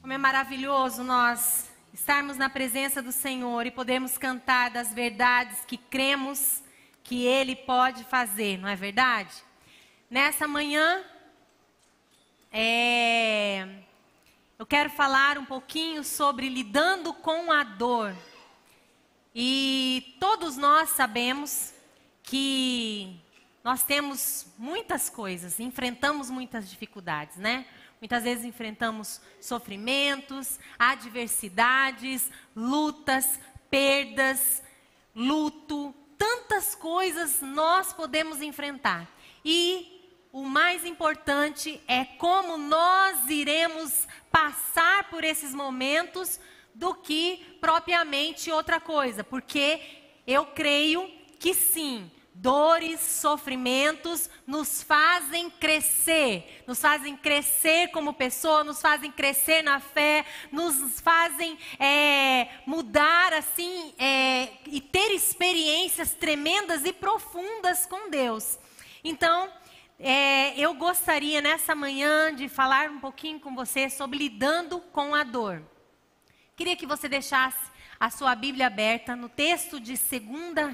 Como é maravilhoso nós estarmos na presença do Senhor e podermos cantar das verdades que cremos que Ele pode fazer, não é verdade? Nessa manhã, eu quero falar um pouquinho sobre lidando com a dor. E todos nós sabemos que nós temos muitas coisas, enfrentamos muitas dificuldades, né? Muitas vezes enfrentamos sofrimentos, adversidades, lutas, perdas, luto, tantas coisas nós podemos enfrentar. E o mais importante é como nós iremos passar por esses momentos do que propriamente outra coisa. Porque eu creio que sim, dores, sofrimentos nos fazem crescer como pessoa, nos fazem crescer na fé, nos fazem mudar assim e ter experiências tremendas e profundas com Deus. Então, eu gostaria nessa manhã de falar um pouquinho com você sobre lidando com a dor. Queria que você deixasse a sua Bíblia aberta no texto de Segundo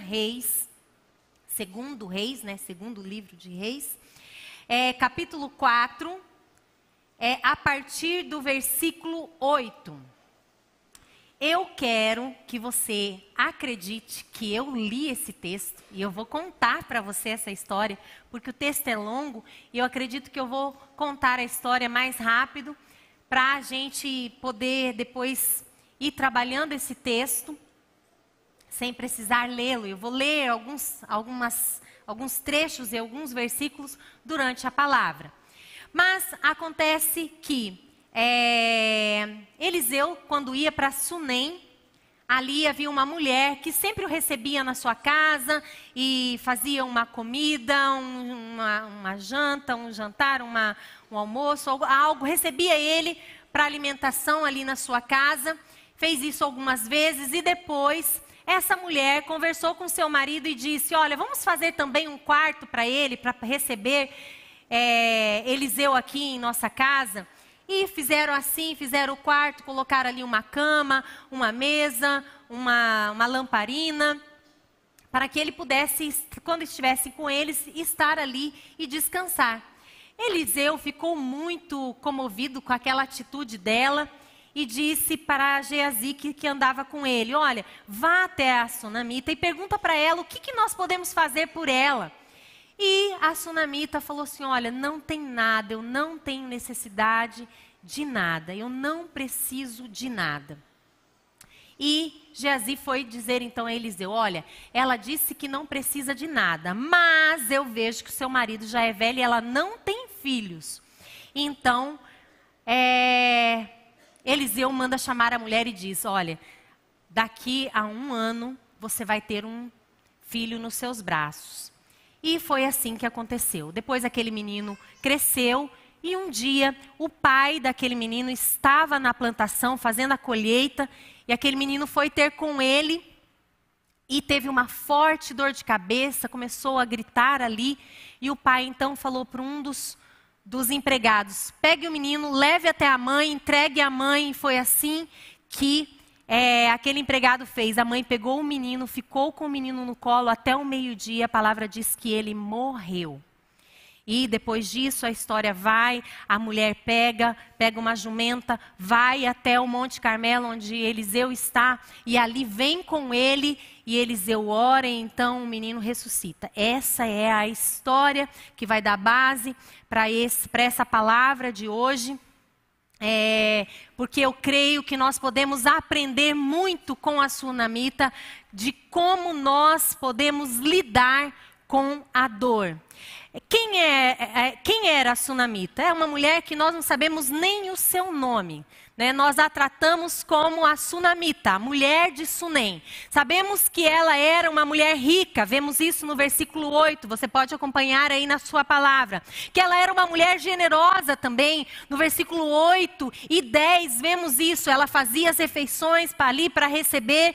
livro de Reis, capítulo 4, a partir do versículo 8. Eu quero que você acredite que eu li esse texto e eu vou contar para você essa história, porque o texto é longo e eu acredito que eu vou contar a história mais rápido para a gente poder depois ir trabalhando esse texto sem precisar lê-lo. Eu vou ler alguns trechos e alguns versículos durante a palavra. Mas acontece que Eliseu, quando ia para Sunem, ali havia uma mulher que sempre o recebia na sua casa e fazia uma comida, uma janta, um jantar, um almoço, algo, recebia ele para alimentação ali na sua casa. Fez isso algumas vezes e depois essa mulher conversou com seu marido e disse: olha, vamos fazer também um quarto para ele, para receber Eliseu aqui em nossa casa. E fizeram assim, fizeram o quarto, colocaram ali uma cama, uma mesa, uma lamparina, para que ele pudesse, quando estivesse com eles, estar ali e descansar. Eliseu ficou muito comovido com aquela atitude dela e disse para Geazi que andava com ele: olha, vá até a sunamita e pergunta para ela o que nós podemos fazer por ela. E a sunamita falou assim: olha, não tem nada, eu não tenho necessidade de nada, eu não preciso de nada. E Geazi foi dizer então a Eliseu: olha, ela disse que não precisa de nada, mas eu vejo que o seu marido já é velho e ela não tem filhos. Então, Eliseu manda chamar a mulher e diz: olha, daqui a 1 ano você vai ter um filho nos seus braços. E foi assim que aconteceu. Depois aquele menino cresceu e um dia o pai daquele menino estava na plantação fazendo a colheita e aquele menino foi ter com ele e teve uma forte dor de cabeça, começou a gritar ali e o pai então falou para um dos empregados: pegue o menino, leve até a mãe, entregue a mãe. E foi assim que aquele empregado fez. A mãe pegou o menino, ficou com o menino no colo até o meio-dia. A palavra diz que ele morreu. E depois disso a história vai, a mulher pega uma jumenta, vai até o Monte Carmelo onde Eliseu está e ali vem com ele e Eliseu ora e então o menino ressuscita. Essa é a história que vai dar base para essa palavra de hoje. Porque eu creio que nós podemos aprender muito com a sunamita de como nós podemos lidar com a dor. Quem era a sunamita? É uma mulher que nós não sabemos nem o seu nome. Né? Nós a tratamos como a sunamita, a mulher de Sunem. Sabemos que ela era uma mulher rica, vemos isso no versículo 8, você pode acompanhar aí na sua palavra. Que ela era uma mulher generosa também, no versículo 8 e 10 vemos isso. Ela fazia as refeições para receber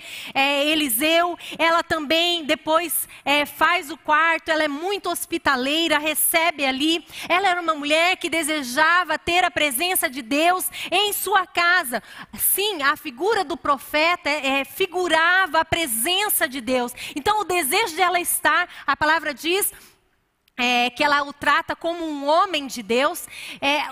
Eliseu. Ela também depois faz o quarto, ela é muito hospitaleira. Sunamita recebe ali. Ela era uma mulher que desejava ter a presença de Deus em sua casa. Sim, a figura do profeta figurava a presença de Deus. Então o desejo de ela estar, a palavra diz, que ela o trata como um homem de Deus,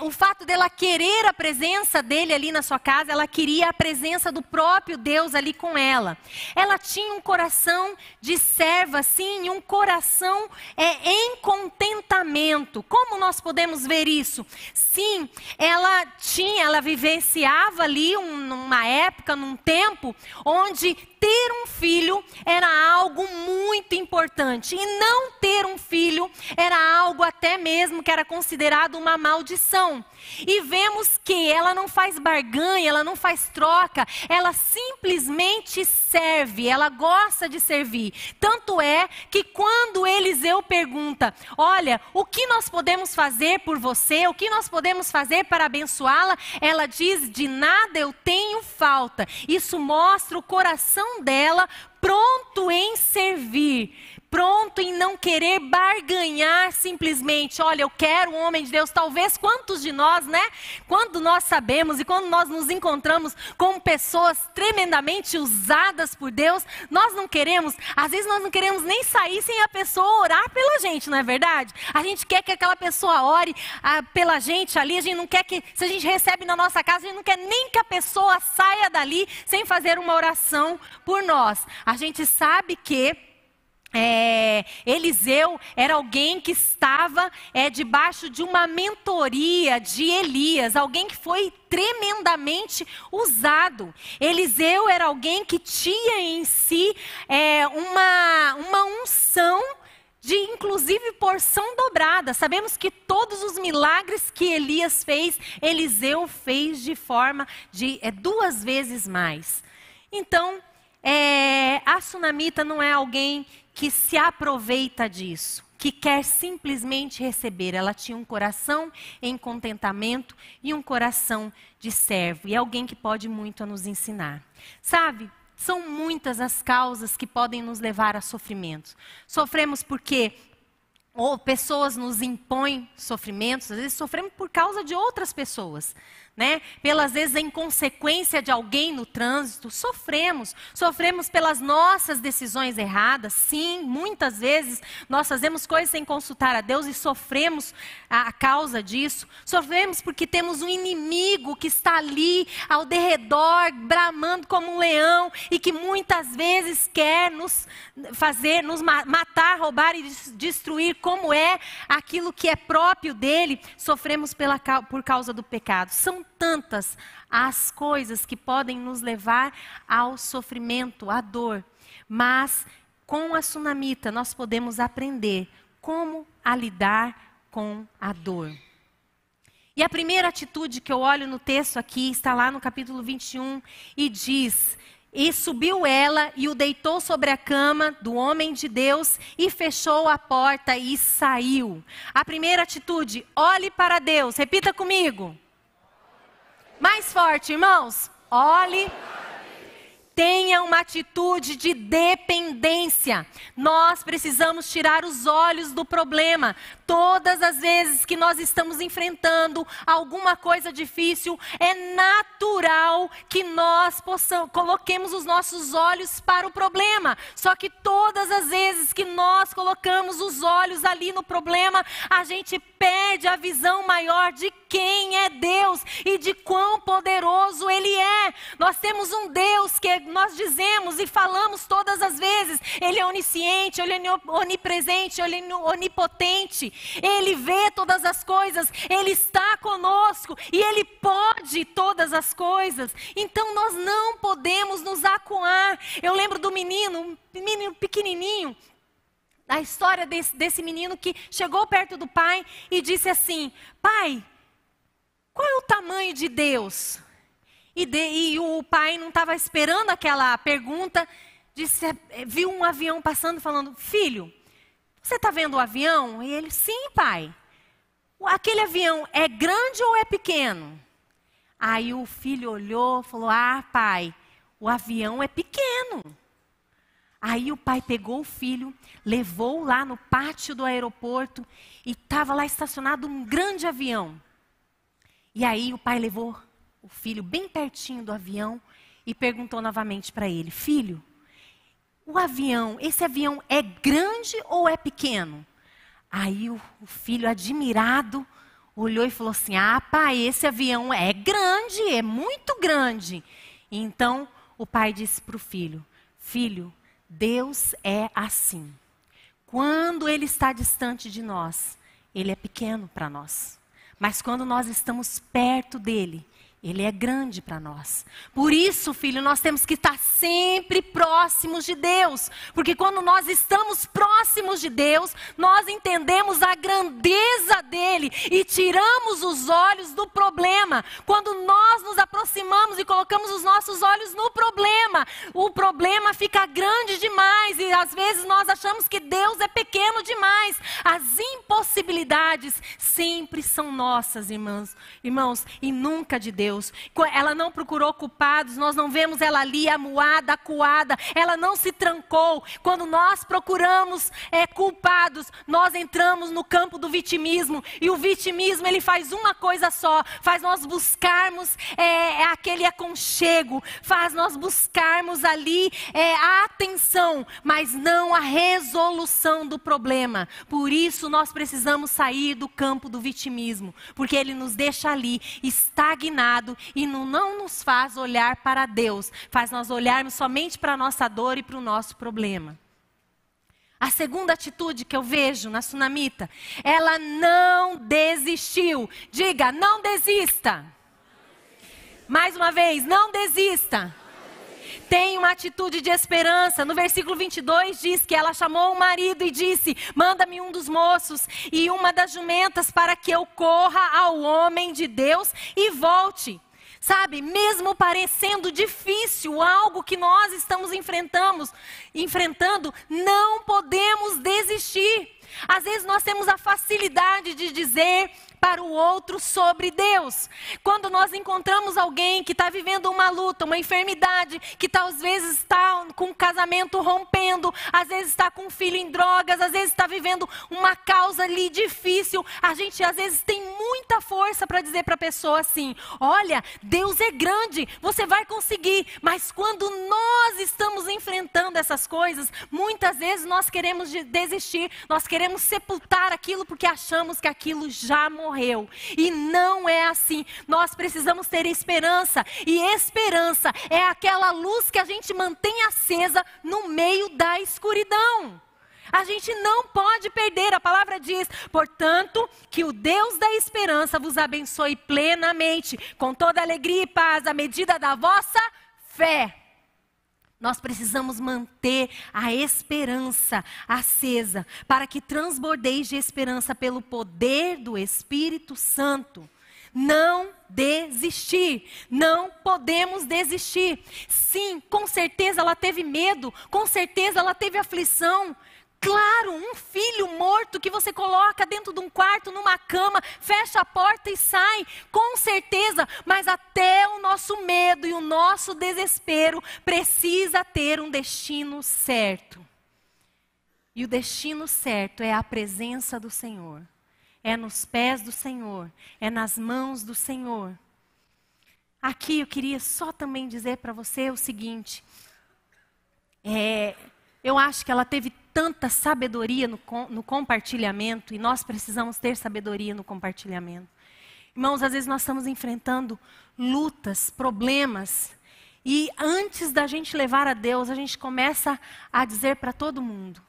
o fato dela querer a presença dele ali na sua casa, ela queria a presença do próprio Deus ali com ela. Ela tinha um coração de serva, sim, um coração em contentamento. Como nós podemos ver isso? Sim, ela vivenciava ali numa época, num tempo, onde ter um filho era algo muito importante. E não ter um filho era algo até mesmo que era considerado uma maldição. E vemos que ela não faz barganha, ela não faz troca, ela simplesmente serve, ela gosta de servir. Tanto é que quando Eliseu pergunta, olha, o que nós podemos fazer por você, o que nós podemos fazer para abençoá-la? Ela diz, de nada eu tenho falta. Isso mostra o coração dela pronto em servir, pronto em não querer barganhar simplesmente. Olha, eu quero um homem de Deus. Talvez quantos de nós, né? Quando nós sabemos e quando nós nos encontramos com pessoas tremendamente usadas por Deus, nós não queremos, às vezes nós não queremos nem sair sem a pessoa orar pela gente, não é verdade? A gente quer que aquela pessoa ore pela gente ali, a gente não quer que, se a gente recebe na nossa casa, a gente não quer nem que a pessoa saia dali sem fazer uma oração por nós. A gente sabe que Eliseu era alguém que estava debaixo de uma mentoria de Elias, alguém que foi tremendamente usado. Eliseu era alguém que tinha em si uma unção de inclusive porção dobrada. Sabemos que todos os milagres que Elias fez, Eliseu fez de forma de 2 vezes mais. Então, a Sunamita não é alguém que se aproveita disso, que quer simplesmente receber. Ela tinha um coração em contentamento e um coração de servo. E é alguém que pode muito a nos ensinar. Sabe, são muitas as causas que podem nos levar a sofrimentos. Sofremos porque pessoas nos impõem sofrimentos, às vezes sofremos por causa de outras pessoas, né? Pelas vezes em consequência de alguém no trânsito, sofremos pelas nossas decisões erradas. Sim, muitas vezes nós fazemos coisas sem consultar a Deus e sofremos a causa disso. Sofremos porque temos um inimigo que está ali ao derredor, bramando como um leão e que muitas vezes quer nos matar, roubar e destruir, como é aquilo que é próprio dele. Sofremos por causa do pecado. São tantas as coisas que podem nos levar ao sofrimento, à dor. Mas com a Sunamita nós podemos aprender como a lidar com a dor. E a primeira atitude que eu olho no texto aqui está lá no capítulo 21 e diz: e subiu ela e o deitou sobre a cama do homem de Deus e fechou a porta e saiu. A primeira atitude, olhe para Deus. Repita comigo. Mais forte, irmãos. Olhe. Tenha uma atitude de dependência. Nós precisamos tirar os olhos do problema. Todas as vezes que nós estamos enfrentando alguma coisa difícil, é natural que nós coloquemos os nossos olhos para o problema. Só que todas as vezes que nós colocamos os olhos ali no problema, a gente perde a visão maior de quem é Deus e de quão poderoso Ele é. Nós temos um Deus que nós dizemos e falamos todas as vezes, Ele é onisciente, Ele é onipresente, Ele é onipotente, Ele vê todas as coisas, Ele está conosco e Ele pode todas as coisas. Então nós não podemos nos acuar. Eu lembro do menino, um menino pequenininho, a história desse menino que chegou perto do pai e disse assim: pai, qual é o tamanho de Deus? E o pai não estava esperando aquela pergunta, viu um avião passando falando: filho, você está vendo o avião? E ele: sim, pai. Aquele avião é grande ou é pequeno? Aí o filho olhou e falou: ah, pai, o avião é pequeno. Aí o pai pegou o filho, levou lá no pátio do aeroporto e estava lá estacionado um grande avião. E aí o pai levou o filho bem pertinho do avião e perguntou novamente para ele: filho, esse avião é grande ou é pequeno? Aí o filho, admirado, olhou e falou assim: ah, pai, esse avião é grande, é muito grande. E então o pai disse para o filho: filho, Deus é assim. Quando Ele está distante de nós, Ele é pequeno para nós. Mas quando nós estamos perto dEle, Ele é grande para nós. Por isso, filho, nós temos que estar sempre próximos de Deus. Porque quando nós estamos próximos de Deus, nós entendemos a grandeza dEle e tiramos os olhos do problema. Quando nós nos aproximamos e colocamos os nossos olhos no problema, o problema fica grande demais e às vezes nós achamos que Deus é pequeno demais. As impossibilidades sempre são nossas, irmãos, e nunca de Deus. Ela não procurou culpados, nós não vemos ela ali amuada, acuada, ela não se trancou. Quando nós procuramos culpados, nós entramos no campo do vitimismo, e o vitimismo ele faz uma coisa só, faz nós buscarmos aquele aconchego, faz nós buscarmos ali a atenção, mas não a resolução do problema. Por isso nós precisamos sair do campo do vitimismo, porque ele nos deixa ali estagnado e não nos faz olhar para Deus, faz nós olharmos somente para a nossa dor e para o nosso problema. A segunda atitude que eu vejo na sunamita, ela não desistiu. Diga, não desista. Mais uma vez, não desista. Tem uma atitude de esperança. No versículo 22 diz que ela chamou o marido e disse: manda-me um dos moços e uma das jumentas para que eu corra ao homem de Deus e volte. Sabe, mesmo parecendo difícil, algo que nós estamos enfrentando, não podemos desistir. Às vezes nós temos a facilidade de dizer para o outro sobre Deus. Quando nós encontramos alguém que está vivendo uma luta, uma enfermidade, que às vezes está com um casamento rompendo, às vezes está com um filho em drogas, às vezes está vivendo uma causa ali difícil, a gente às vezes tem muita força para dizer para a pessoa assim: olha, Deus é grande, você vai conseguir. Mas quando nós estamos enfrentando essas coisas, muitas vezes nós queremos desistir, nós queremos sepultar aquilo porque achamos que aquilo já morreu. E não é assim. Nós precisamos ter esperança. E esperança é aquela luz que a gente mantém acesa no meio da escuridão. A gente não pode perder. A palavra diz: portanto, que o Deus da esperança vos abençoe plenamente, com toda alegria e paz, à medida da vossa fé. Nós precisamos manter a esperança acesa, para que transbordeis de esperança pelo poder do Espírito Santo. Não desistir, não podemos desistir. Sim, com certeza ela teve medo, com certeza ela teve aflição. Claro, um filho morto que você coloca dentro de um quarto, numa cama, fecha a porta e sai, com certeza, mas até o nosso medo e o nosso desespero precisa ter um destino certo. E o destino certo é a presença do Senhor, é nos pés do Senhor, é nas mãos do Senhor. Aqui eu queria só também dizer para você o seguinte, eu acho que ela teve tanta sabedoria no compartilhamento, e nós precisamos ter sabedoria no compartilhamento. Irmãos, às vezes nós estamos enfrentando lutas, problemas, e antes da gente levar a Deus, a gente começa a dizer para todo mundo.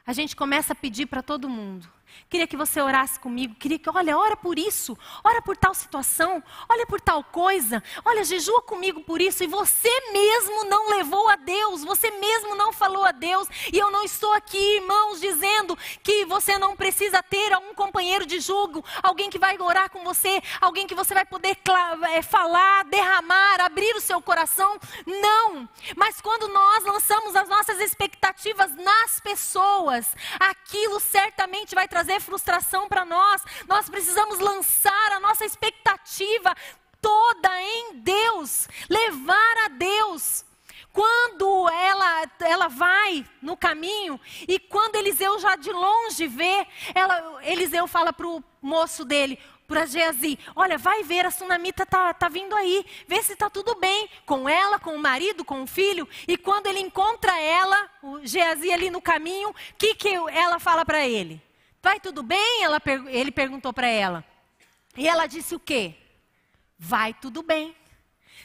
A gente começa a pedir para todo mundo. Queria que você orasse comigo, queria que, olha, ora por isso, ora por tal situação, olha por tal coisa, olha, jejua comigo por isso, e você mesmo não levou a Deus, você mesmo não falou a Deus, e eu não estou aqui, irmãos, dizendo que você não precisa ter um companheiro de jugo, alguém que vai orar com você, alguém que você vai poder falar, derramar, abrir o seu coração, não, mas quando nós lançamos as nossas expectativas nas pessoas, aquilo certamente vai trazer frustração para nós. Nós precisamos lançar a nossa expectativa toda em Deus, levar a Deus. quando ela vai no caminho, e quando Eliseu já de longe vê, Eliseu fala para o moço dele, para Geazi, olha, vai ver, a sunamita tá vindo aí, vê se está tudo bem com ela, com o marido, com o filho. E quando ele encontra ela, o Geazi ali no caminho, o que ela fala para ele? Vai tudo bem? Ele perguntou para ela. E ela disse o quê? Vai tudo bem.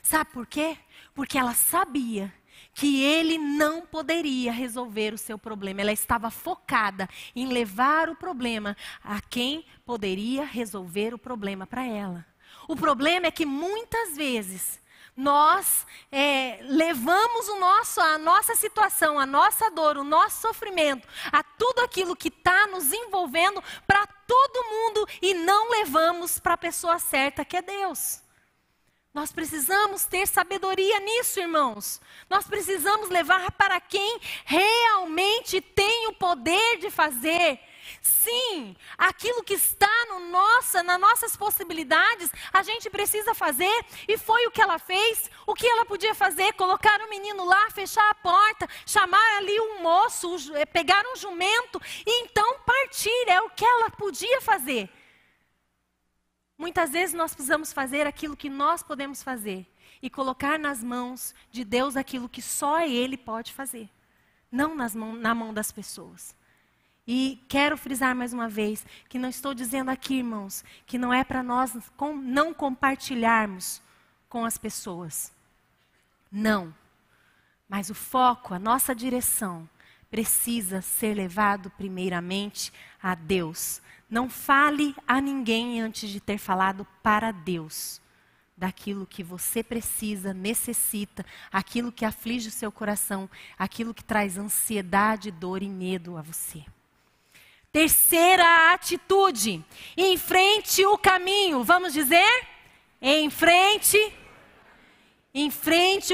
Sabe por quê? Porque ela sabia que ele não poderia resolver o seu problema. Ela estava focada em levar o problema a quem poderia resolver o problema para ela. O problema é que muitas vezes nós levamos a nossa situação, a nossa dor, o nosso sofrimento, a tudo aquilo que está nos envolvendo para todo mundo e não levamos para a pessoa certa, que é Deus. Nós precisamos ter sabedoria nisso, irmãos. Nós precisamos levar para quem realmente tem o poder de fazer. Sim, aquilo que está nas nossas possibilidades, a gente precisa fazer. E foi o que ela fez. O que ela podia fazer? Colocar o menino lá, fechar a porta, chamar ali um moço, pegar um jumento e então partir. É o que ela podia fazer. Muitas vezes nós precisamos fazer aquilo que nós podemos fazer e colocar nas mãos de Deus aquilo que só Ele pode fazer, não na mão das pessoas. E quero frisar mais uma vez que não estou dizendo aqui, irmãos, que não é para nós não compartilharmos com as pessoas. Não. Mas o foco, a nossa direção, precisa ser levado primeiramente a Deus. Não fale a ninguém antes de ter falado para Deus daquilo que você precisa, necessita, aquilo que aflige o seu coração, aquilo que traz ansiedade, dor e medo a você. Terceira atitude, enfrente o caminho. Vamos dizer? Enfrente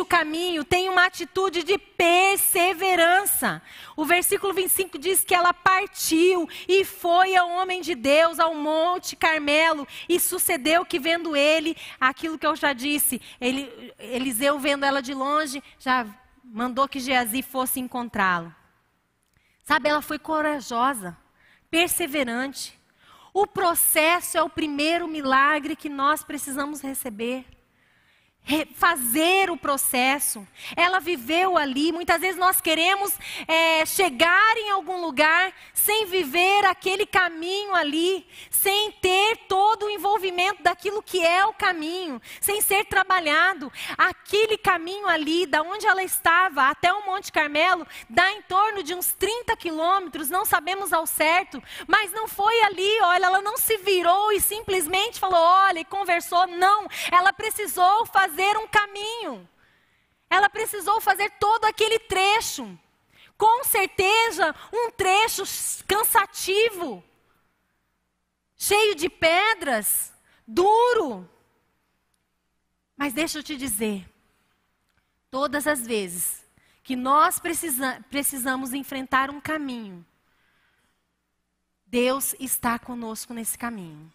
o caminho, tenha uma atitude de perseverança. O versículo 25 diz que ela partiu e foi ao homem de Deus, ao Monte Carmelo. E sucedeu que vendo ele, aquilo que eu já disse, Eliseu vendo ela de longe, já mandou que Geazi fosse encontrá-lo. Sabe, ela foi corajosa, perseverante. O processo é o primeiro milagre que nós precisamos receber. Fazer o processo. Ela viveu ali. Muitas vezes nós queremos chegar em algum lugar sem viver aquele caminho ali, sem ter todo o envolvimento daquilo que é o caminho, sem ser trabalhado. Aquele caminho ali, da onde ela estava até o Monte Carmelo, dá em torno de uns 30 quilômetros, não sabemos ao certo, mas não foi ali, olha, ela não se virou e simplesmente falou, olha, e conversou, não, ela precisou fazer um caminho. Ela precisou fazer todo aquele trecho. Com certeza, um trecho cansativo, cheio de pedras, duro. Mas deixa eu te dizer, todas as vezes que nós precisamos enfrentar um caminho, Deus está conosco nesse caminho.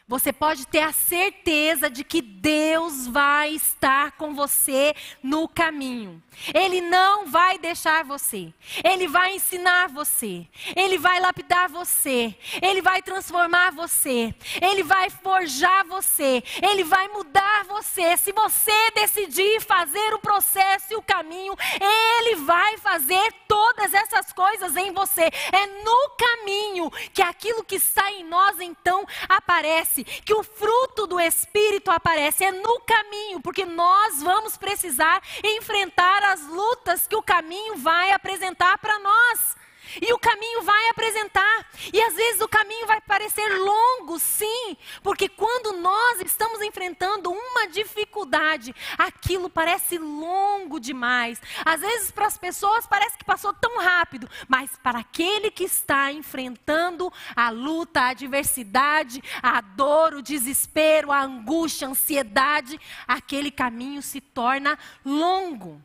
Você pode ter a certeza de que Deus vai estar com você no caminho. Ele não vai deixar você. Ele vai ensinar você. Ele vai lapidar você. Ele vai transformar você. Ele vai forjar você. Ele vai mudar você. Se você decidir fazer o processo e o caminho, Ele vai fazer todas essas coisas em você. É no caminho que aquilo que está em nós então aparece. Que o fruto do Espírito aparece, é no caminho, porque nós vamos precisar enfrentar as lutas que o caminho vai apresentar para nós. E o caminho vai apresentar, e às vezes o caminho vai parecer longo, sim, porque quando nós estamos enfrentando uma dificuldade, aquilo parece longo demais. Às vezes para as pessoas parece que passou tão rápido, mas para aquele que está enfrentando a luta, a adversidade, a dor, o desespero, a angústia, a ansiedade, aquele caminho se torna longo.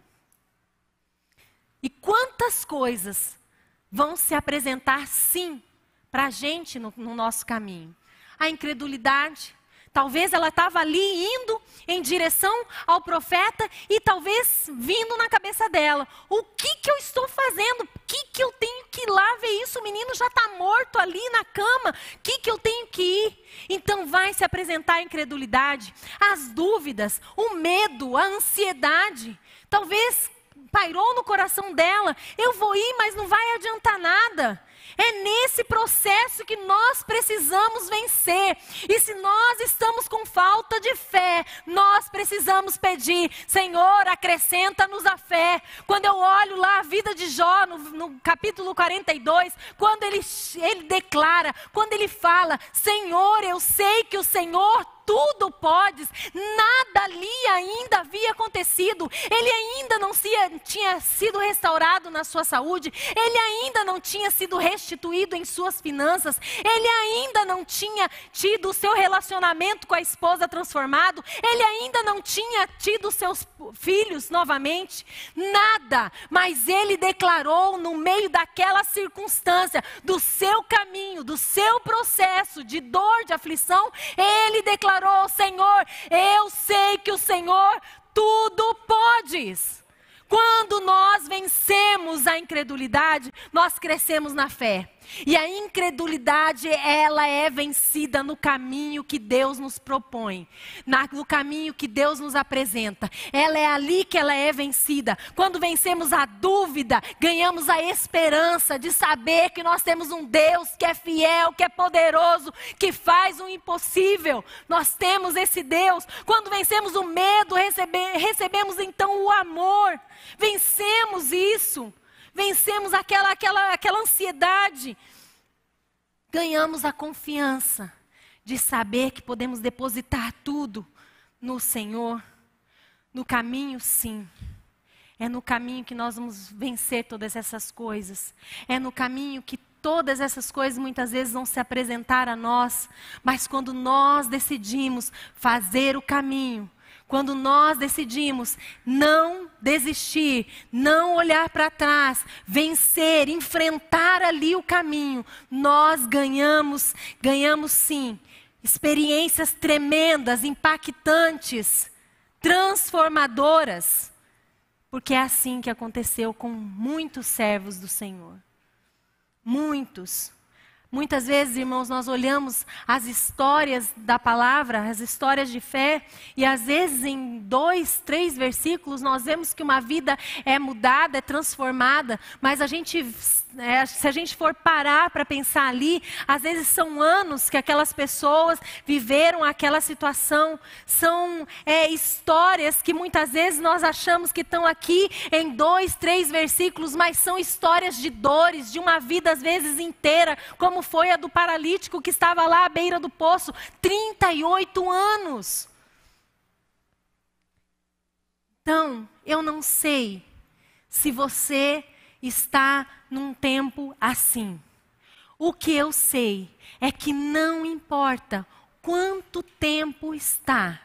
E quantas coisas vão se apresentar sim para a gente no nosso caminho. A incredulidade, Talvez ela estava ali indo em direção ao profeta e talvez vindo na cabeça dela: o que eu estou fazendo? O que eu tenho que ir lá ver isso? O menino já está morto ali na cama. O que eu tenho que ir? Então vai se apresentar a incredulidade, as dúvidas, o medo, a ansiedade. Talvez pairou no coração dela: eu vou ir, mas não vai adiantar nada. É nesse processo que nós precisamos vencer. E se nós estamos com falta de fé, nós precisamos pedir: Senhor, acrescenta-nos a fé. Quando eu olho lá a vida de Jó, no capítulo 42, quando ele declara, quando ele fala: Senhor, eu sei que o Senhor tudo podes, nada ali ainda havia acontecido, ele ainda não tinha sido restaurado na sua saúde, ele ainda não tinha sido restituído em suas finanças, ele ainda não tinha tido o seu relacionamento com a esposa transformado, ele ainda não tinha tido seus filhos novamente, nada, mas ele declarou no meio daquela circunstância, do seu caminho, do seu processo de dor, de aflição, ele declarou: Senhor, eu sei que o Senhor tudo podes. Quando nós vencemos a incredulidade, nós crescemos na fé. E a incredulidade, ela é vencida no caminho que Deus nos propõe, no caminho que Deus nos apresenta. Ela é ali que ela é vencida. Quando vencemos a dúvida, ganhamos a esperança de saber que nós temos um Deus que é fiel, que é poderoso, que faz o impossível. Nós temos esse Deus. Quando vencemos o medo, recebemos então o amor. Vencemos isso. Vencemos aquela ansiedade. Ganhamos a confiança de saber que podemos depositar tudo no Senhor. No caminho, sim. É no caminho que nós vamos vencer todas essas coisas. É no caminho que todas essas coisas muitas vezes vão se apresentar a nós. Mas quando nós decidimos fazer o caminho, quando nós decidimos não desistir, não olhar para trás, vencer, enfrentar ali o caminho, nós ganhamos sim, experiências tremendas, impactantes, transformadoras. Porque é assim que aconteceu com muitos servos do Senhor. Muitos. Muitas vezes, irmãos, nós olhamos as histórias da palavra, as histórias de fé, e às vezes em 2, 3 versículos nós vemos que uma vida é mudada, é transformada, mas se a gente for parar para pensar ali, às vezes são anos que aquelas pessoas viveram aquela situação, são histórias que muitas vezes nós achamos que estão aqui em 2, 3 versículos, mas são histórias de dores, de uma vida às vezes inteira, como foi a do paralítico que estava lá à beira do poço, 38 anos. Então, eu não sei se você está num tempo assim. O que eu sei é que não importa quanto tempo está,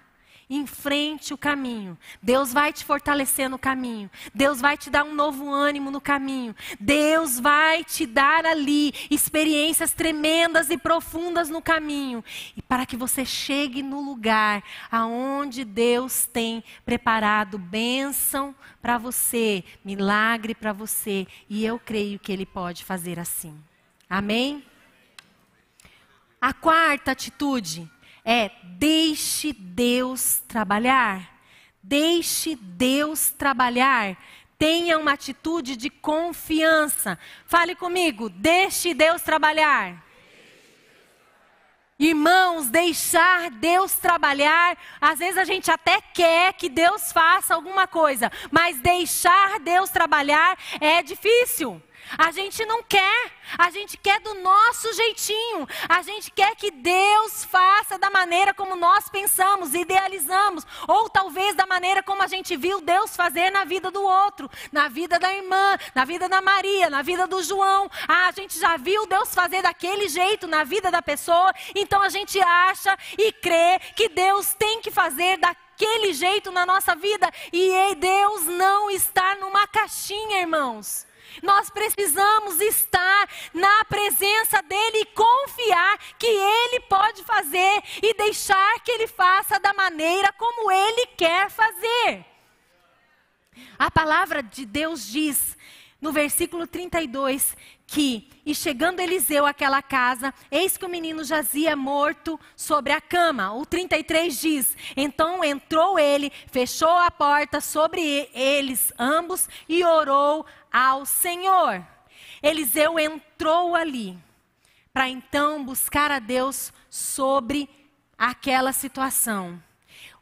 enfrente o caminho. Deus vai te fortalecer no caminho. Deus vai te dar um novo ânimo no caminho. Deus vai te dar ali experiências tremendas e profundas no caminho. E para que você chegue no lugar aonde Deus tem preparado bênção para você, milagre para você. E eu creio que Ele pode fazer assim. Amém? A quarta atitude é: deixe Deus trabalhar. Deixe Deus trabalhar. Tenha uma atitude de confiança. Fale comigo: deixe Deus trabalhar. Irmãos, deixar Deus trabalhar, às vezes a gente até quer que Deus faça alguma coisa, mas deixar Deus trabalhar é difícil. A gente não quer, a gente quer do nosso jeitinho, a gente quer que Deus faça da maneira como nós pensamos, idealizamos, ou talvez da maneira como a gente viu Deus fazer na vida do outro, na vida da irmã, na vida da Maria, na vida do João. A gente já viu Deus fazer daquele jeito na vida da pessoa, então a gente acha e crê que Deus tem que fazer daquele jeito na nossa vida, e Deus não está numa caixinha, irmãos. Nós precisamos estar na presença dEle e confiar que Ele pode fazer e deixar que Ele faça da maneira como Ele quer fazer. A palavra de Deus diz, no versículo 32, que, e chegando Eliseu àquela casa, eis que o menino jazia morto sobre a cama. O 33 diz, então entrou ele, fechou a porta sobre eles ambos e orou ao Senhor. Eliseu entrou ali, para então buscar a Deus sobre aquela situação.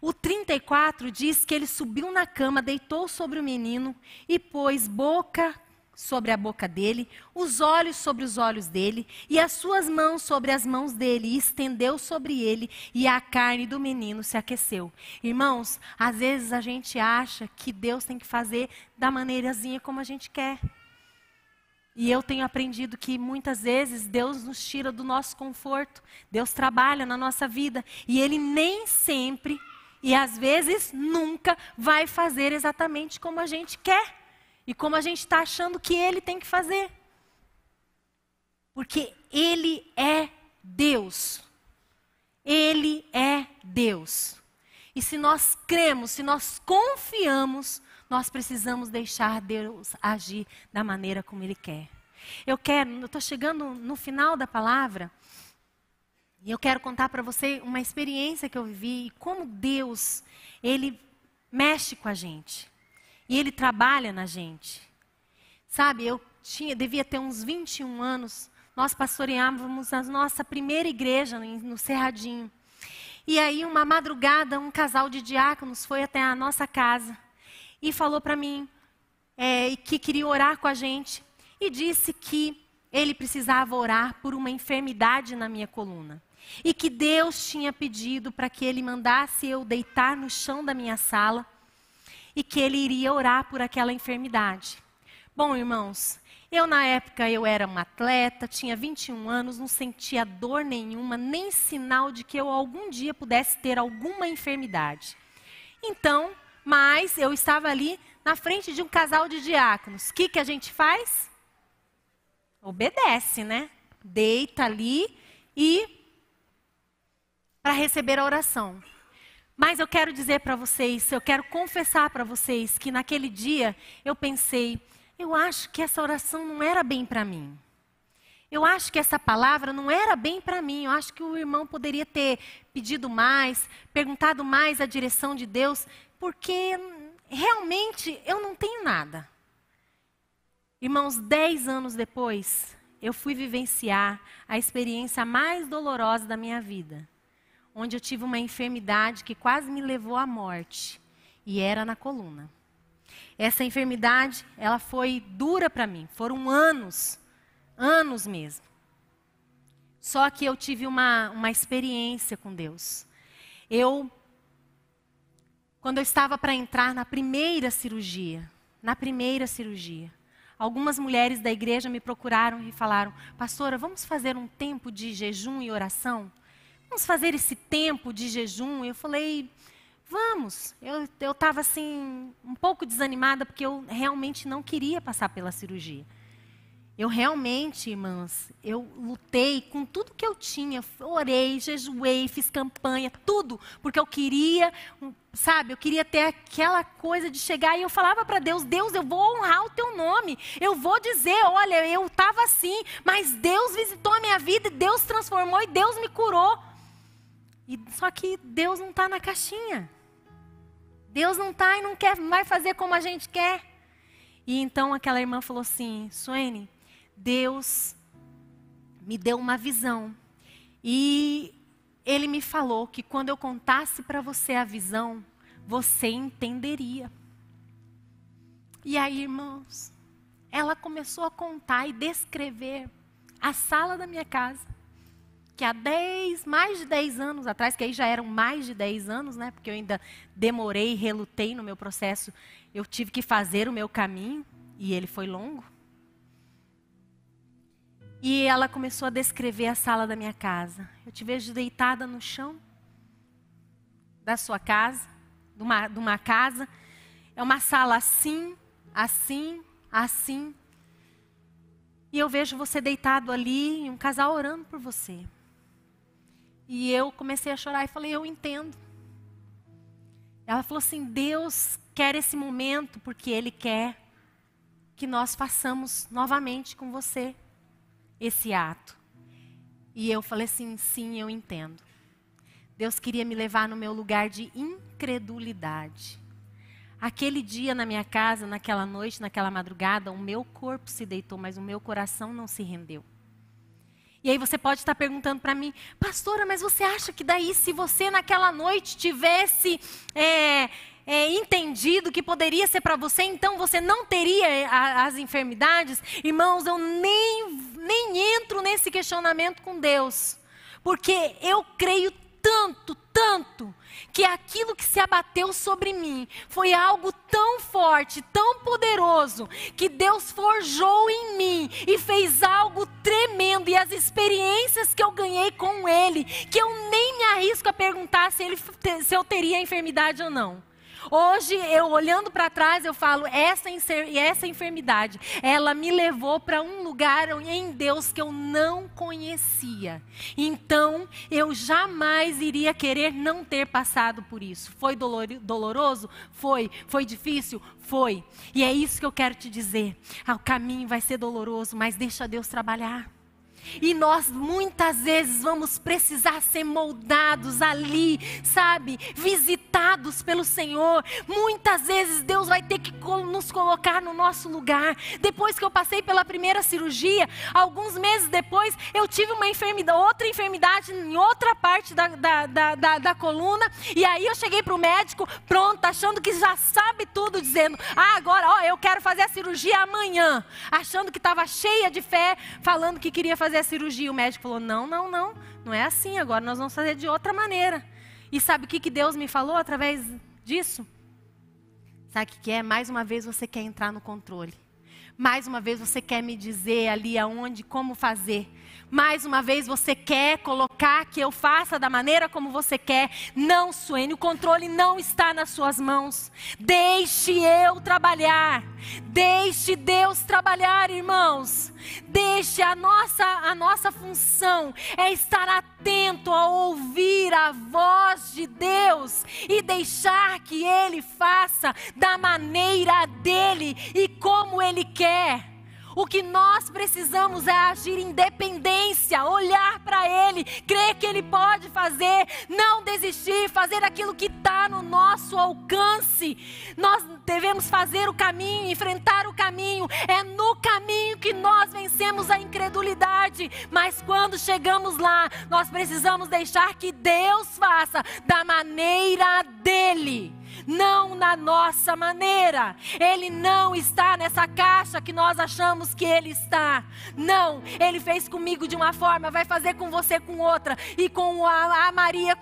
O 34 diz que ele subiu na cama, deitou sobre o menino e pôs boca sobre a boca dele, os olhos sobre os olhos dele e as suas mãos sobre as mãos dele, e estendeu sobre ele e a carne do menino se aqueceu. Irmãos, às vezes a gente acha que Deus tem que fazer da maneirazinha como a gente quer. E eu tenho aprendido que muitas vezes Deus nos tira do nosso conforto, Deus trabalha na nossa vida e Ele nem sempre e às vezes nunca vai fazer exatamente como a gente quer. E como a gente está achando que Ele tem que fazer. Porque Ele é Deus. Ele é Deus. E se nós cremos, se nós confiamos, nós precisamos deixar Deus agir da maneira como Ele quer. Eu estou chegando no final da palavra, e eu quero contar para você uma experiência que eu vivi, e como Deus, Ele mexe com a gente. E Ele trabalha na gente. Sabe, devia ter uns 21 anos, nós pastoreávamos a nossa primeira igreja no Cerradinho. E aí, uma madrugada, um casal de diáconos foi até a nossa casa e falou para mim que queria orar com a gente. E disse que ele precisava orar por uma enfermidade na minha coluna. E que Deus tinha pedido para que ele mandasse eu deitar no chão da minha sala. E que ele iria orar por aquela enfermidade. Bom, irmãos, na época eu era uma atleta, tinha 21 anos, não sentia dor nenhuma, nem sinal de que eu algum dia pudesse ter alguma enfermidade. Então, mas eu estava ali na frente de um casal de diáconos. O que a gente faz? Obedece, né? Deita ali e para receber a oração. Mas eu quero dizer para vocês, eu quero confessar para vocês que naquele dia eu pensei, eu acho que essa oração não era bem para mim. Eu acho que essa palavra não era bem para mim. Eu acho que o irmão poderia ter pedido mais, perguntado mais a direção de Deus, porque realmente eu não tenho nada. Irmãos, 10 anos depois, eu fui vivenciar a experiência mais dolorosa da minha vida. Onde eu tive uma enfermidade que quase me levou à morte. E era na coluna. Essa enfermidade, ela foi dura para mim. Foram anos mesmo. Só que eu tive uma experiência com Deus. Quando eu estava para entrar na primeira cirurgia, algumas mulheres da igreja me procuraram e falaram, pastora, vamos fazer um tempo de jejum e oração? Vamos fazer esse tempo de jejum? Eu falei, vamos. Eu estava assim, um pouco desanimada, porque eu realmente não queria passar pela cirurgia. Eu realmente, irmãs, eu lutei com tudo que eu tinha. Orei, jejuei, fiz campanha, tudo. Porque eu queria, sabe, eu queria ter aquela coisa de chegar e eu falava para Deus, Deus, eu vou honrar o teu nome. Eu vou dizer, olha, eu estava assim, mas Deus visitou a minha vida, Deus transformou e Deus me curou. Só que Deus não está na caixinha. Deus não está e não vai fazer como a gente quer. E então aquela irmã falou assim, Suene, Deus me deu uma visão. E Ele me falou que quando eu contasse para você a visão, você entenderia. E aí, irmãos, ela começou a contar e descrever a sala da minha casa. Que há mais de 10 anos atrás, que aí já eram mais de 10 anos, né? Porque eu ainda demorei, relutei no meu processo. Eu tive que fazer o meu caminho e ele foi longo. E ela começou a descrever a sala da minha casa. Eu te vejo deitada no chão da sua casa, de uma casa. É uma sala assim, assim, assim. E eu vejo você deitado ali, e um casal orando por você. E eu comecei a chorar e falei, eu entendo. Ela falou assim, Deus quer esse momento porque Ele quer que nós façamos novamente com você esse ato. E eu falei assim, sim, eu entendo. Deus queria me levar no meu lugar de incredulidade. Aquele dia na minha casa, naquela noite, naquela madrugada, o meu corpo se deitou, mas o meu coração não se rendeu. E aí você pode estar perguntando para mim, pastora, mas você acha que daí se você naquela noite tivesse entendido que poderia ser para você, então você não teria as enfermidades? Irmãos, eu nem entro nesse questionamento com Deus, porque eu creio tanto, que aquilo que se abateu sobre mim foi algo tão forte, tão poderoso, que Deus forjou em mim e fez algo tremendo. E as experiências que eu ganhei com Ele, que eu nem me arrisco a perguntar se eu teria a enfermidade ou não. Hoje, eu olhando para trás, eu falo, essa enfermidade, ela me levou para um lugar em Deus que eu não conhecia. Então, eu jamais iria querer não ter passado por isso. Foi doloroso? Foi. Foi difícil? Foi. E é isso que eu quero te dizer. O caminho vai ser doloroso, mas deixa Deus trabalhar. E nós muitas vezes vamos precisar ser moldados ali, sabe? Visitados pelo Senhor. Muitas vezes Deus vai ter que nos colocar no nosso lugar. Depois que eu passei pela primeira cirurgia, alguns meses depois, eu tive outra enfermidade em outra parte da coluna. E aí eu cheguei para o médico, pronto, achando que já sabe tudo, dizendo, agora, eu quero fazer a cirurgia amanhã. Achando que estava cheia de fé, falando que queria fazer a cirurgia. O médico falou, não é assim, agora nós vamos fazer de outra maneira. E sabe o que Deus me falou através disso? Sabe o que é? Mais uma vez você quer entrar no controle. Mais uma vez você quer me dizer ali aonde, como fazer. Mais uma vez você quer colocar que eu faça da maneira como você quer. Não, Suene, o controle não está nas suas mãos. Deixe eu trabalhar. Deixe Deus trabalhar, irmãos. Deixe a nossa função é estar atento a ouvir a voz de Deus e deixar que Ele faça da maneira dEle e como Ele quer. O que nós precisamos é agir em dependência, olhar para Ele, crer que Ele pode fazer, não desistir, fazer aquilo que está no nosso alcance. Nós devemos fazer o caminho, enfrentar o caminho. É no caminho que nós vencemos a incredulidade. Mas quando chegamos lá, nós precisamos deixar que Deus faça da maneira dEle. Não na nossa maneira. Ele não está nessa caixa que nós achamos que Ele está. Não, Ele fez comigo de uma forma, vai fazer com você com outra, e com a Maria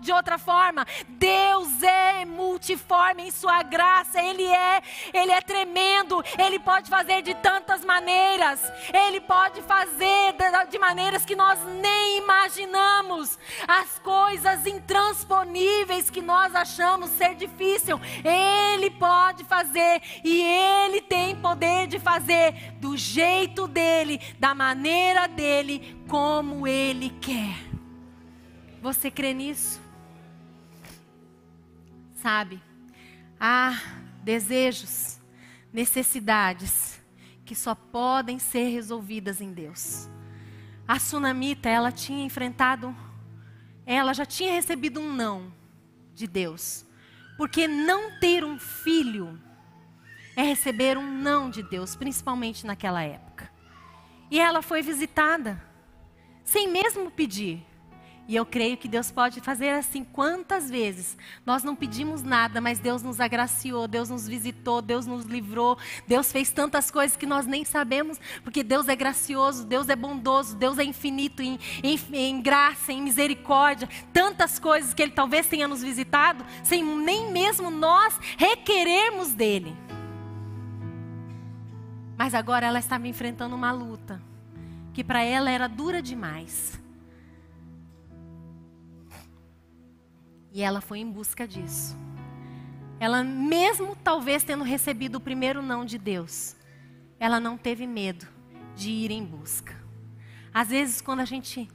de outra forma. Deus é multiforme em sua graça. Ele é tremendo. Ele pode fazer de tantas maneiras. Ele pode fazer de maneiras que nós nem imaginamos. As coisas intransponíveis que nós achamos ser difícil, Ele pode fazer, e Ele tem poder de fazer do jeito dEle, da maneira dEle, como Ele quer. Você crê nisso? Sabe, há desejos, necessidades que só podem ser resolvidas em Deus. A sunamita, ela já tinha recebido um não de Deus. Porque não ter um filho é receber um não de Deus, principalmente naquela época. E ela foi visitada, sem mesmo pedir. E eu creio que Deus pode fazer assim quantas vezes. Nós não pedimos nada, mas Deus nos agraciou, Deus nos visitou, Deus nos livrou. Deus fez tantas coisas que nós nem sabemos, porque Deus é gracioso, Deus é bondoso, Deus é infinito em graça, em misericórdia. Tantas coisas que Ele talvez tenha nos visitado, sem nem mesmo nós requerermos dEle. Mas agora ela estava enfrentando uma luta, que para ela era dura demais. E ela foi em busca disso. Ela, mesmo talvez tendo recebido o primeiro não de Deus, ela não teve medo de ir em busca. Às vezes, quando a gente,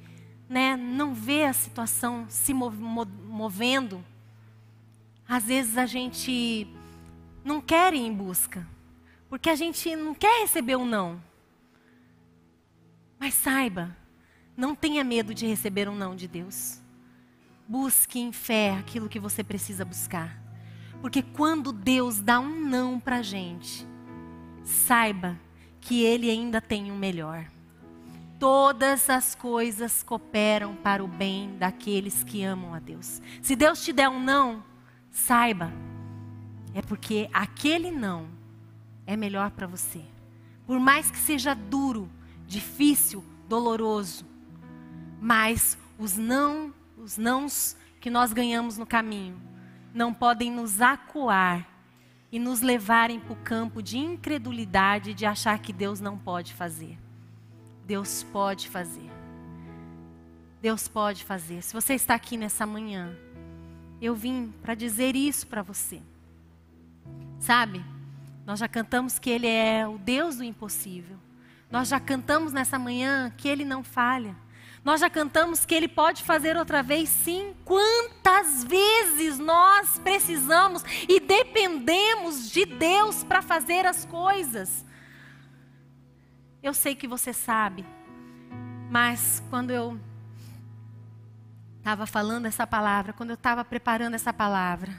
não vê a situação se movendo, às vezes a gente não quer ir em busca, porque a gente não quer receber um não. Mas saiba, não tenha medo de receber um não de Deus. Busque em fé aquilo que você precisa buscar. Porque quando Deus dá um não para a gente, saiba que Ele ainda tem um melhor. Todas as coisas cooperam para o bem daqueles que amam a Deus. Se Deus te der um não, saiba, é porque aquele não é melhor para você. Por mais que seja duro, difícil, doloroso, mas os nãos que nós ganhamos no caminho não podem nos acuar e nos levarem para o campo de incredulidade, de achar que Deus não pode fazer. Deus pode fazer. Deus pode fazer. Se você está aqui nessa manhã, eu vim para dizer isso para você. Sabe, nós já cantamos que Ele é o Deus do impossível. Nós já cantamos nessa manhã que Ele não falha. Nós já cantamos que Ele pode fazer outra vez, sim. Quantas vezes nós precisamos e dependemos de Deus para fazer as coisas. Eu sei que você sabe, mas quando eu estava falando essa palavra, quando eu estava preparando essa palavra,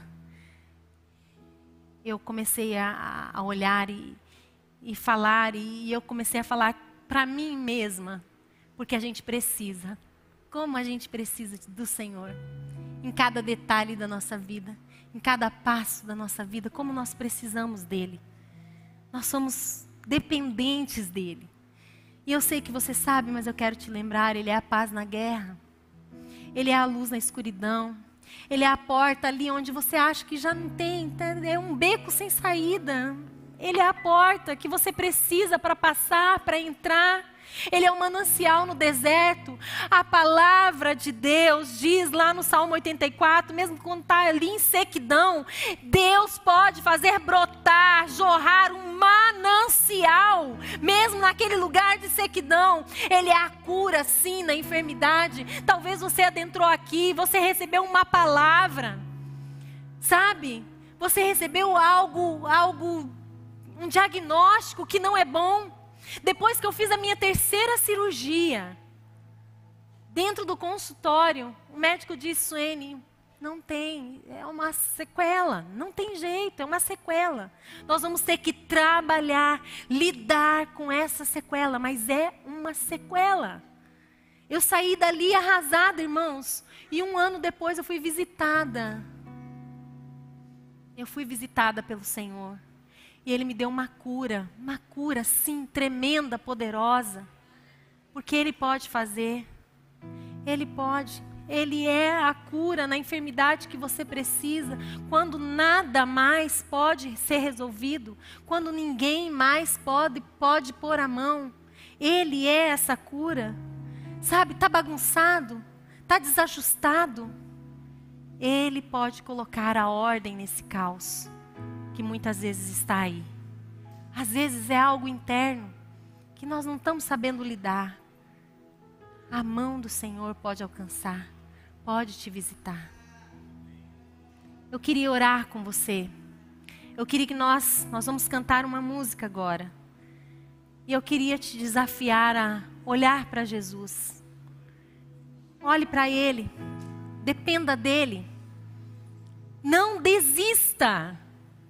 eu comecei a olhar e falar, e eu comecei a falar para mim mesma, porque a gente precisa, como a gente precisa do Senhor, em cada detalhe da nossa vida, em cada passo da nossa vida, como nós precisamos dEle. Nós somos dependentes dEle. E eu sei que você sabe, mas eu quero te lembrar, Ele é a paz na guerra. Ele é a luz na escuridão. Ele é a porta ali onde você acha que já não tem, é um beco sem saída. Ele é a porta que você precisa para passar, para entrar. Ele é um manancial no deserto. A palavra de Deus diz lá no Salmo 84, mesmo quando está ali em sequidão, Deus pode fazer brotar, jorrar um manancial, mesmo naquele lugar de sequidão. Ele é a cura, sim, na enfermidade. Talvez você adentrou aqui, você recebeu uma palavra, sabe? Você recebeu algo, um diagnóstico que não é bom. Depois que eu fiz a minha 3ª cirurgia, dentro do consultório, o médico disse, Suene, não tem, é uma sequela, não tem jeito, é uma sequela. Nós vamos ter que trabalhar, lidar com essa sequela, mas é uma sequela. Eu saí dali arrasada, irmãos, e 1 ano depois eu fui visitada. Eu fui visitada pelo Senhor. E Ele me deu uma cura, sim, tremenda, poderosa. Porque Ele pode fazer. Ele pode. Ele é a cura na enfermidade que você precisa. Quando nada mais pode ser resolvido. Quando ninguém mais pode pôr a mão. Ele é essa cura. Sabe, está bagunçado, está desajustado. Ele pode colocar a ordem nesse caos que muitas vezes está aí. Às vezes é algo interno que nós não estamos sabendo lidar. A mão do Senhor pode alcançar, pode te visitar. Eu queria orar com você. Eu queria que nós vamos cantar uma música agora. E eu queria te desafiar a olhar para Jesus. Olhe para Ele, dependa dEle. Não desista.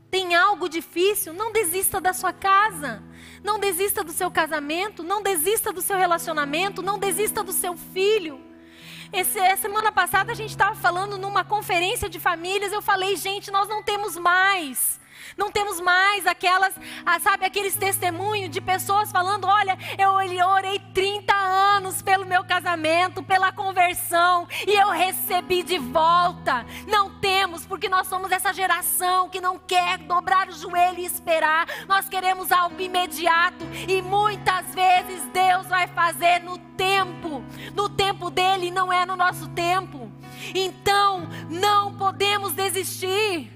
Tem algo difícil, não desista da sua casa, não desista do seu casamento, não desista do seu relacionamento, não desista do seu filho. Semana passada a gente estava falando numa conferência de famílias, eu falei, gente, nós não temos mais aqueles testemunhos de pessoas falando, olha, eu orei 30 anos pelo meu casamento, pela conversão, e eu recebi de volta. Não temos, porque nós somos essa geração que não quer dobrar o joelho e esperar. Nós queremos algo imediato, e muitas vezes Deus vai fazer no tempo dele, não é no nosso tempo. Então, não podemos desistir.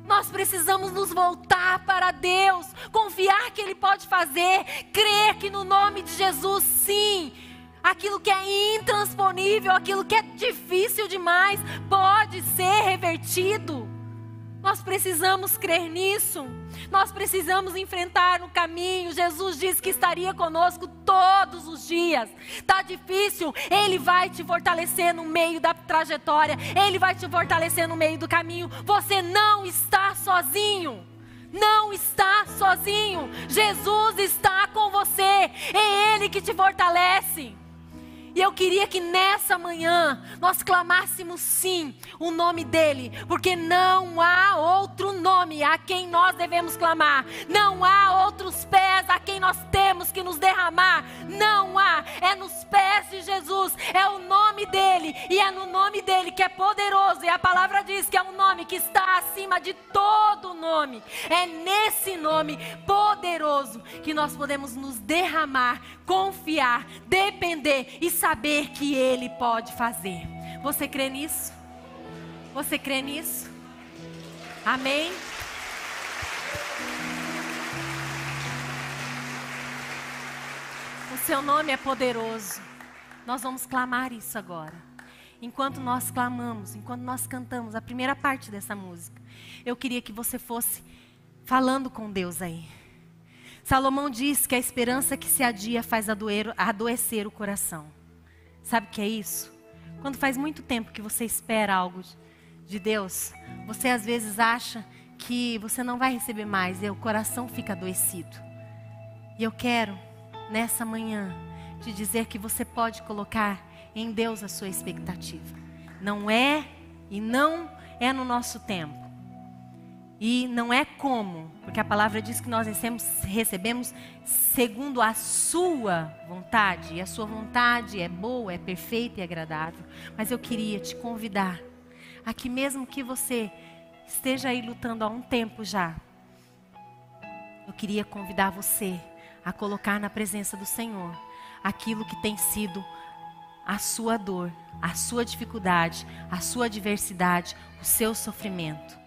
Nós precisamos nos voltar para Deus, confiar que Ele pode fazer, crer que no nome de Jesus, sim, aquilo que é intransponível, aquilo que é difícil demais, pode ser revertido. Nós precisamos crer nisso. Nós precisamos enfrentar no caminho. Jesus disse que estaria conosco todos os dias. Está difícil, Ele vai te fortalecer no meio da trajetória. Ele vai te fortalecer no meio do caminho. Você não está sozinho. Não está sozinho. Jesus está com você. É Ele que te fortalece. E eu queria que nessa manhã nós clamássemos sim o nome dEle, porque não há outro nome a quem nós devemos clamar, não há outros pés a quem nós temos que nos derramar, não há, é nos pés de Jesus, é o nome dEle, e é no nome dEle que é poderoso, e a palavra diz que é um nome que está acima de todo nome, é nesse nome poderoso que nós podemos nos derramar, confiar, depender e saber que Ele pode fazer. Você crê nisso? Você crê nisso? Amém? O seu nome é poderoso. Nós vamos clamar isso agora. Enquanto nós clamamos, enquanto nós cantamos a primeira parte dessa música, eu queria que você fosse falando com Deus aí. Salomão diz que a esperança que se adia faz adoecer o coração. Sabe o que é isso? Quando faz muito tempo que você espera algo de Deus, você às vezes acha que você não vai receber mais e o coração fica adoecido. E eu quero, nessa manhã, te dizer que você pode colocar em Deus a sua expectativa. Não é e não é no nosso tempo. E não é como, porque a palavra diz que nós recebemos segundo a sua vontade. E a sua vontade é boa, é perfeita e agradável. Mas eu queria te convidar a que mesmo que você esteja aí lutando há um tempo já, eu queria convidar você a colocar na presença do Senhor aquilo que tem sido a sua dor, a sua dificuldade, a sua adversidade, o seu sofrimento.